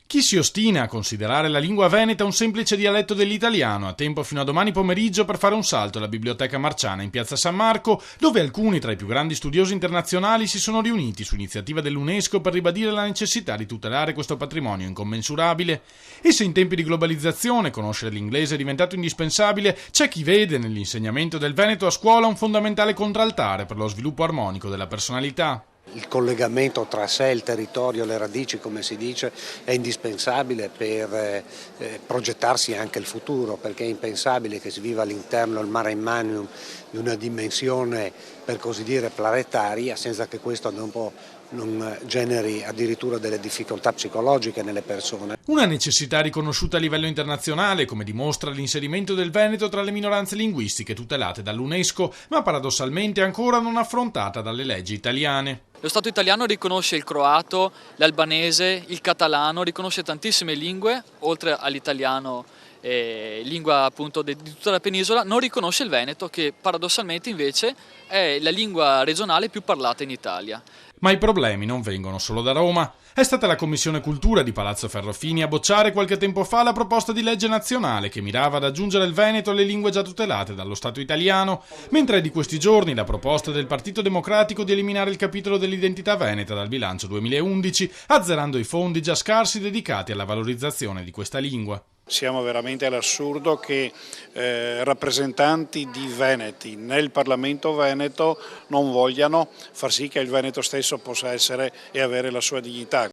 Chi si ostina a considerare la lingua veneta un semplice dialetto dell'italiano ha tempo fino a domani pomeriggio per fare un salto alla Biblioteca Marciana in Piazza San Marco, dove alcuni tra i più grandi studiosi internazionali si sono riuniti su iniziativa dell'UNESCO per ribadire la necessità di tutelare questo patrimonio incommensurabile. E se in tempi di globalizzazione conoscere l'inglese è diventato indispensabile, c'è chi vede nell'insegnamento del veneto a scuola un fondamentale contraltare per lo sviluppo armonico della personalità. Il collegamento tra sé, il territorio, le radici, come si dice, è indispensabile per progettarsi anche il futuro, perché è impensabile che si viva all'interno del mare immanium di una dimensione, per così dire, planetaria, senza che questo non generi addirittura delle difficoltà psicologiche nelle persone. Una necessità riconosciuta a livello internazionale, come dimostra l'inserimento del veneto tra le minoranze linguistiche tutelate dall'UNESCO, ma paradossalmente ancora non affrontata dalle leggi italiane. Lo Stato italiano riconosce il croato, l'albanese, il catalano, riconosce tantissime lingue, oltre all'italiano, lingua appunto di tutta la penisola, non riconosce il veneto, che paradossalmente invece è la lingua regionale più parlata in Italia. Ma i problemi non vengono solo da Roma. È stata la Commissione Cultura di Palazzo Ferrofini a bocciare qualche tempo fa la proposta di legge nazionale che mirava ad aggiungere il veneto alle lingue già tutelate dallo Stato italiano, mentre è di questi giorni la proposta del Partito Democratico di eliminare il capitolo dell'identità veneta dal bilancio 2011, azzerando i fondi già scarsi dedicati alla valorizzazione di questa lingua. Siamo veramente all'assurdo che rappresentanti di veneti nel Parlamento veneto non vogliano far sì che il veneto stesso possa essere e avere la sua dignità.